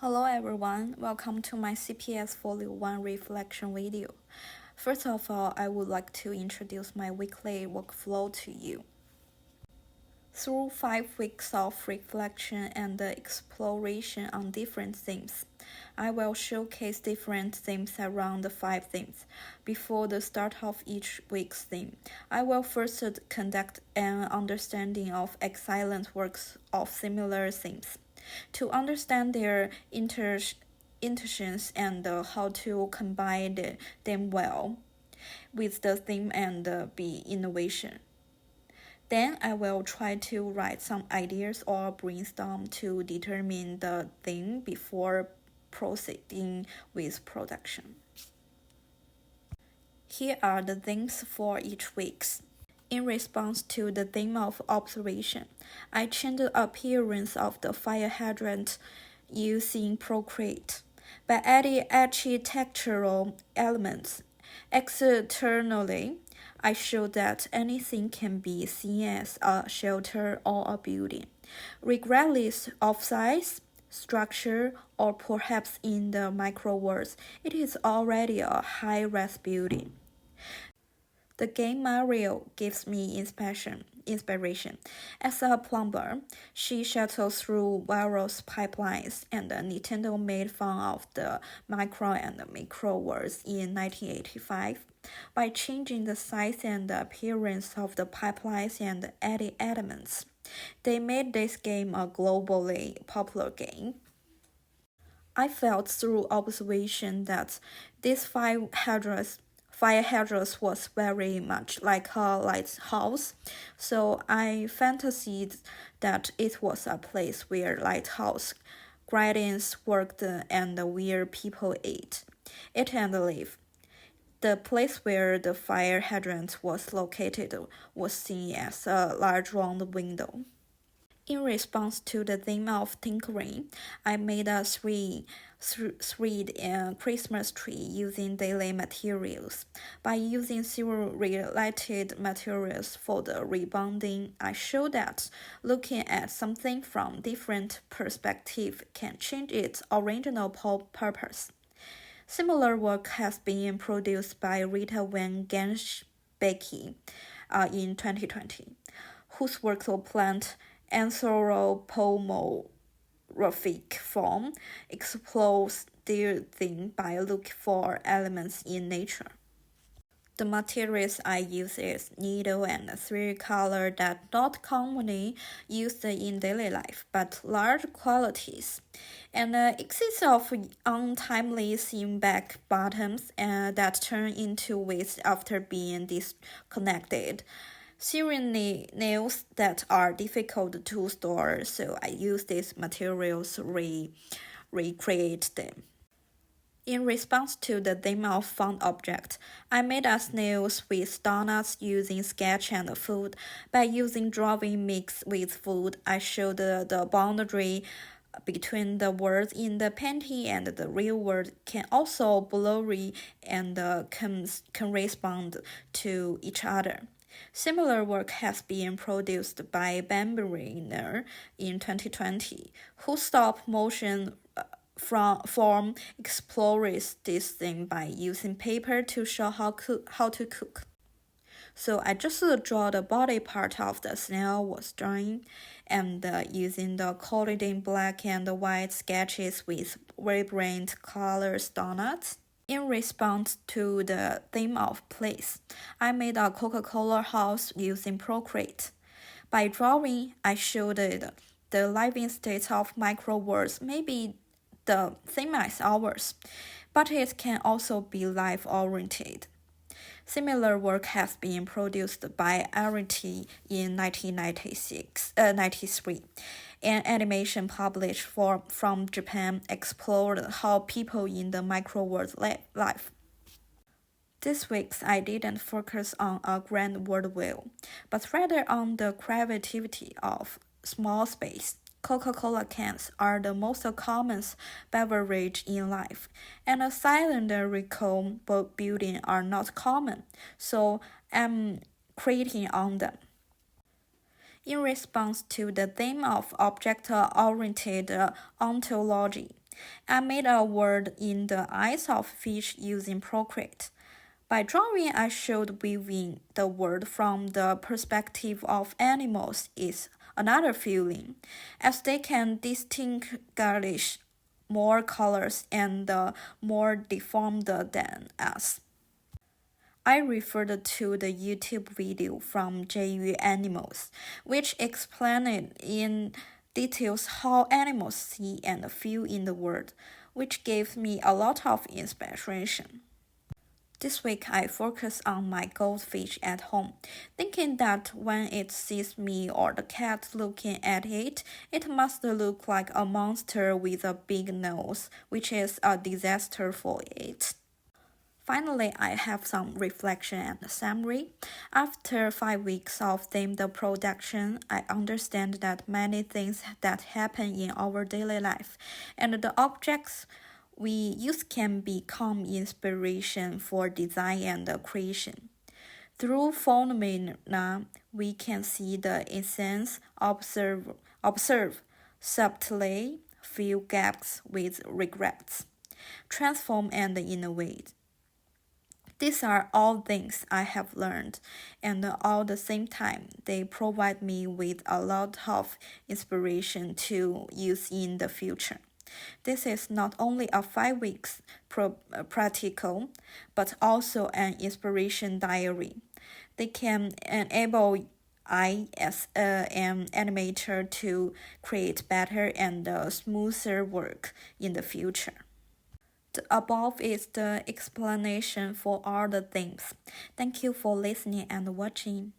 Hello everyone, welcome to my CPS Folio 1 reflection video. First of all, I would like to introduce my weekly workflow to you. Through 5 weeks of reflection and exploration on different themes, I will showcase different themes around the 5 themes. Before the start of each week's theme, I will first conduct an understanding of excellent works of similar themes. To understand their intentions and how to combine them well with the theme and be innovation. Then I will try to write some ideas or brainstorm to determine the theme before proceeding with production. Here are the themes for each week. In response to the theme of observation, I changed the appearance of the fire hydrant using Procreate. By adding architectural elements externally, I showed that anything can be seen as a shelter or a building, regardless of size, structure, or perhaps in the micro words, it is already a high-res building. The game Mario gives me inspiration. As a plumber, she shuttles through various pipelines, and Nintendo made fun of the micro and macro words in 1985 by changing the size and the appearance of the pipelines and adding elements. They made this game a globally popular game. I felt through observation that this fire hydrant was very much like a lighthouse, so I fancied that it was a place where lighthouse guardians worked and where people ate and lived. The place where the fire hydrant was located was seen as a large round window. In response to the theme of tinkering, I made a three Christmas tree using daily materials. By using several related materials for the rebonding, I showed that looking at something from different perspectives can change its original purpose. Similar work has been produced by Rita Van Gansbecky in 2020, whose works were plant anthropomorphic form explores their theme by looking for elements in nature. The materials I use is needle and 3-color that not commonly used in daily life, but large quantities. And exists of untimely seam back bottoms that turn into waste after being disconnected. Seriously, nails that are difficult to store, so I use these materials to recreate them. In response to the theme of found object, I made a snails with donuts using sketch and food. By using drawing mixed with food, I showed the boundary between the words in the painting and the real world can also blurry and correspond to each other. Similar work has been produced by Bamberiner in 2020, whose stop motion form explores this thing by using paper to show how to cook. So I just draw the body part of the snail was drawing and using the colored in black and white sketches with vibrant colors donuts. In response to the theme of place, I made a Coca-Cola house using Procreate. By drawing, I showed the living state of micro worlds may be the same as ours, but it can also be life-oriented. Similar work has been produced by Arity in 1993. An animation published from Japan explored how people in the micro-world live. This week, I didn't focus on a grand world view, but rather on the creativity of small space. Coca-Cola cans are the most common beverage in life, and a cylindrical building are not common, so I'm creating on them. In response to the theme of object-oriented ontology, I made a word in the eyes of fish using Procreate. By drawing, I showed viewing the world from the perspective of animals is another feeling, as they can distinguish more colors and more deformed than us. I referred to the YouTube video from JU Animals, which explained in details how animals see and feel in the world, which gave me a lot of inspiration. This week I focus on my goldfish at home, thinking that when it sees me or the cat looking at it, it must look like a monster with a big nose, which is a disaster for it. Finally, I have some reflection and summary. After 5 weeks of themed production, I understand that many things that happen in our daily life and the objects we use can become inspiration for design and creation. Through phenomena, we can see the essence, observe subtly, fill gaps with regrets, transform and innovate. These are all things I have learned, and all the same time, they provide me with a lot of inspiration to use in the future. This is not only a 5 weeks practical, but also an inspiration diary. They can enable I, as an animator, to create better and smoother work in the future. The above is the explanation for all the things. Thank you for listening and watching.